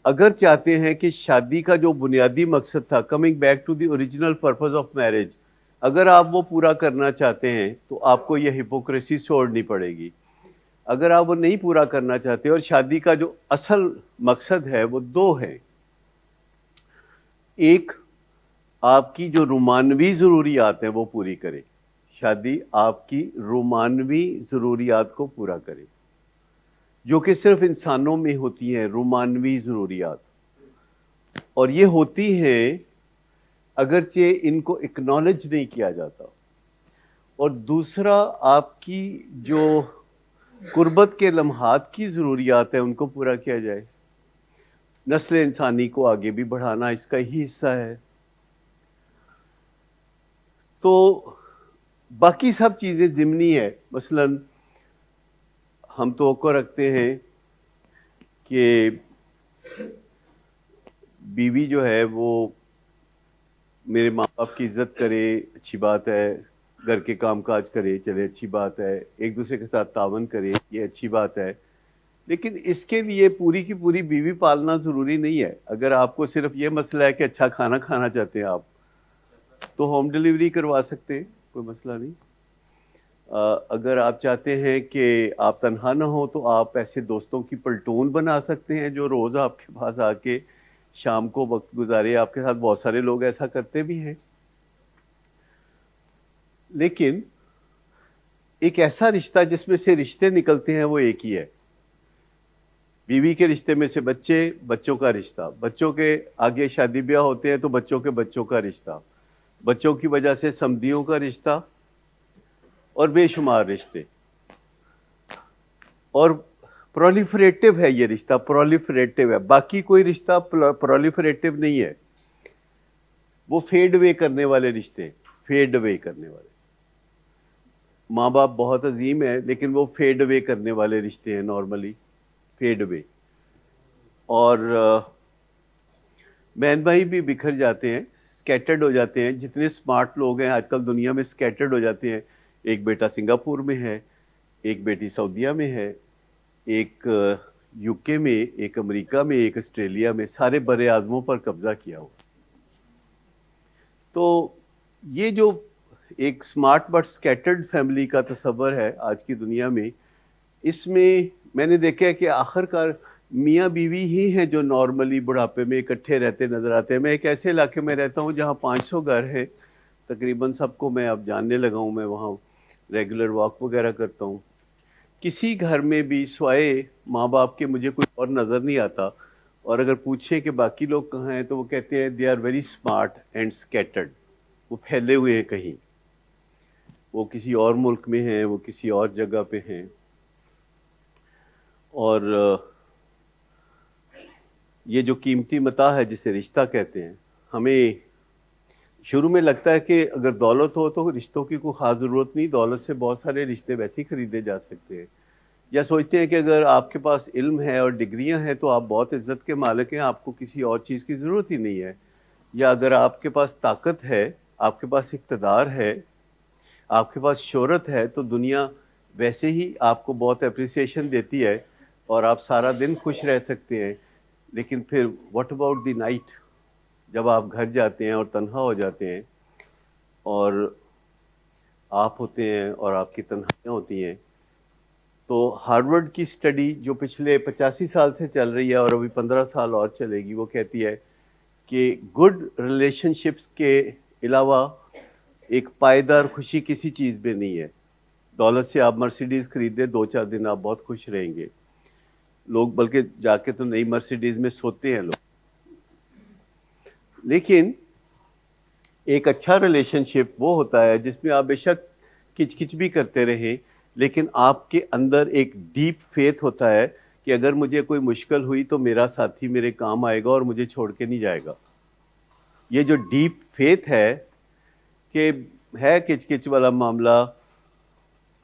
اگر چاہتے ہیں کہ شادی کا جو بنیادی مقصد تھا، coming back to the original purpose of marriage, اگر آپ وہ پورا کرنا چاہتے ہیں تو آپ کو یہ ہپوکریسی چھوڑنی پڑے گی. اگر آپ وہ نہیں پورا کرنا چاہتے، اور شادی کا جو اصل مقصد ہے وہ دو ہے. ایک، آپ کی جو رومانوی ضروریات ہیں وہ پوری کرے. شادی آپ کی رومانوی ضروریات کو پورا کرے، جو کہ صرف انسانوں میں ہوتی ہیں رومانوی ضروریات، اور یہ ہوتی ہیں اگرچہ ان کو اکنالج نہیں کیا جاتا. اور دوسرا، آپ کی جو قربت کے لمحات کی ضروریات ہیں ان کو پورا کیا جائے. نسل انسانی کو آگے بھی بڑھانا اس کا ہی حصہ ہے. تو باقی سب چیزیں ضمنی ہے. مثلا ہم توقع رکھتے ہیں کہ بیوی جو ہے وہ میرے ماں باپ کی عزت کرے، اچھی بات ہے. گھر کے کام کاج کرے، چلے اچھی بات ہے. ایک دوسرے کے ساتھ تعاون کرے، یہ اچھی بات ہے. لیکن اس کے لیے پوری کی پوری بیوی پالنا ضروری نہیں ہے. اگر آپ کو صرف یہ مسئلہ ہے کہ اچھا کھانا کھانا چاہتے ہیں آپ، تو ہوم ڈیلیوری کروا سکتے ہیں، کوئی مسئلہ نہیں. اگر آپ چاہتے ہیں کہ آپ تنہا نہ ہو تو آپ ایسے دوستوں کی پلٹون بنا سکتے ہیں جو روز آپ کے پاس آ کے شام کو وقت گزارے آپ کے ساتھ. بہت سارے لوگ ایسا کرتے بھی ہیں. لیکن ایک ایسا رشتہ جس میں سے رشتے نکلتے ہیں وہ ایک ہی ہے. بیوی کے رشتے میں سے بچے، بچوں کا رشتہ، بچوں کے آگے شادی بیاہ ہوتے ہیں تو بچوں کے بچوں کا رشتہ، بچوں کی وجہ سے سمدھیوں کا رشتہ، اور بے شمار رشتے. اور پرولیفریٹو ہے یہ رشتہ، پرولیفریٹو ہے. باقی کوئی رشتہ پرولیفریٹو نہیں ہے. وہ فیڈ اوے کرنے والے رشتے، فیڈ اوے کرنے والے. ماں باپ بہت عظیم ہے لیکن وہ فیڈ اوے کرنے والے رشتے ہیں، نارملی فیڈ اوے. اور بہن بھائی بھی بکھر جاتے ہیں، اسکیٹرڈ ہو جاتے ہیں. جتنے اسمارٹ لوگ ہیں آج کل دنیا میں اسکیٹرڈ ہو جاتے ہیں. ایک بیٹا سنگاپور میں ہے، ایک بیٹی سعودیہ میں ہے، ایک یو کے میں، ایک امریکہ میں، ایک آسٹریلیا میں. سارے بر اعظموں پر قبضہ کیا ہوا. تو یہ جو ایک اسمارٹ بٹ اسکیٹرڈ فیملی کا تصور ہے آج کی دنیا میں، اس میں نے دیکھا ہے کہ آخر کار میاں بیوی ہی ہیں جو نارملی بڑھاپے میں اکٹھے رہتے نظر آتے ہیں. میں ایک ایسے علاقے میں رہتا ہوں جہاں 500 گھر ہیں تقریباً. سب کو میں اب جاننے لگا ہوں. میں وہاں ریگولر واک وغیرہ کرتا ہوں. کسی گھر میں بھی سوائے ماں باپ کے مجھے کوئی اور نظر نہیں آتا. اور اگر پوچھیں کہ باقی لوگ کہاں ہیں تو وہ کہتے ہیں they are very smart and scattered. وہ پھیلے ہوئے ہیں کہیں، وہ کسی اور ملک میں ہیں، وہ کسی اور جگہ پہ ہیں. اور یہ جو قیمتی متاع ہے جسے رشتہ کہتے ہیں، ہمیں شروع میں لگتا ہے کہ اگر دولت ہو تو رشتوں کی کوئی خاص ضرورت نہیں، دولت سے بہت سارے رشتے ویسے ہی خریدے جا سکتے ہیں. یا سوچتے ہیں کہ اگر آپ کے پاس علم ہے اور ڈگریاں ہیں تو آپ بہت عزت کے مالک ہیں، آپ کو کسی اور چیز کی ضرورت ہی نہیں ہے. یا اگر آپ کے پاس طاقت ہے، آپ کے پاس اقتدار ہے، آپ کے پاس شہرت ہے، تو دنیا ویسے ہی آپ کو بہت اپریسیشن دیتی ہے اور آپ سارا دن خوش رہ سکتے ہیں. لیکن پھر واٹ اباؤٹ دی نائٹ، جب آپ گھر جاتے ہیں اور تنہا ہو جاتے ہیں اور آپ ہوتے ہیں اور آپ کی تنہائیاں ہوتی ہیں. تو ہارورڈ کی سٹڈی جو پچھلے 85 سال سے چل رہی ہے اور ابھی 15 سال اور چلے گی، وہ کہتی ہے کہ گڈ ریلیشن شپس کے علاوہ ایک پائیدار خوشی کسی چیز میں نہیں ہے. دولت سے آپ مرسیڈیز خریدیں، 2-4 دن آپ بہت خوش رہیں گے. لوگ بلکہ جا کے تو نئی مرسیڈیز میں سوتے ہیں لوگ. لیکن ایک اچھا ریلیشن شپ وہ ہوتا ہے جس میں آپ بے شک کچ کچ بھی کرتے رہیں، لیکن آپ کے اندر ایک ڈیپ فیتھ ہوتا ہے کہ اگر مجھے کوئی مشکل ہوئی تو میرا ساتھی میرے کام آئے گا اور مجھے چھوڑ کے نہیں جائے گا. یہ جو ڈیپ فیتھ ہے کہ ہے کچ کچ والا معاملہ،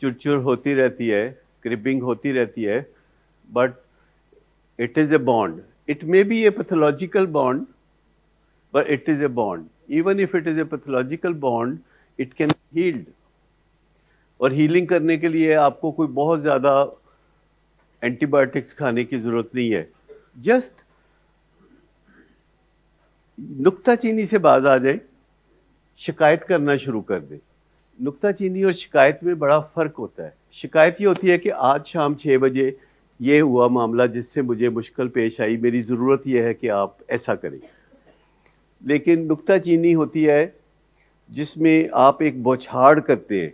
چڑچڑ ہوتی رہتی ہے، کرپنگ ہوتی رہتی ہے، but it is a bond. It may be a pathological bond but it is a bond. Even if it is a pathological bond, it can be healed. اور ہیلنگ کرنے کے لیے آپ کو کوئی بہت زیادہ اینٹی بایوٹکس کھانے کی ضرورت نہیں ہے. جسٹ نکتہ چینی سے باز آ جائیں، شکایت کرنا شروع کر دیں. نکتہ چینی اور شکایت میں بڑا فرق ہوتا ہے. شکایت یہ ہوتی ہے کہ آج شام 6 بجے یہ ہوا معاملہ جس سے مجھے مشکل پیش آئی، میری ضرورت یہ ہے کہ آپ ایسا کریں. لیکن نکتہ چینی ہوتی ہے جس میں آپ ایک بوچھاڑ کرتے ہیں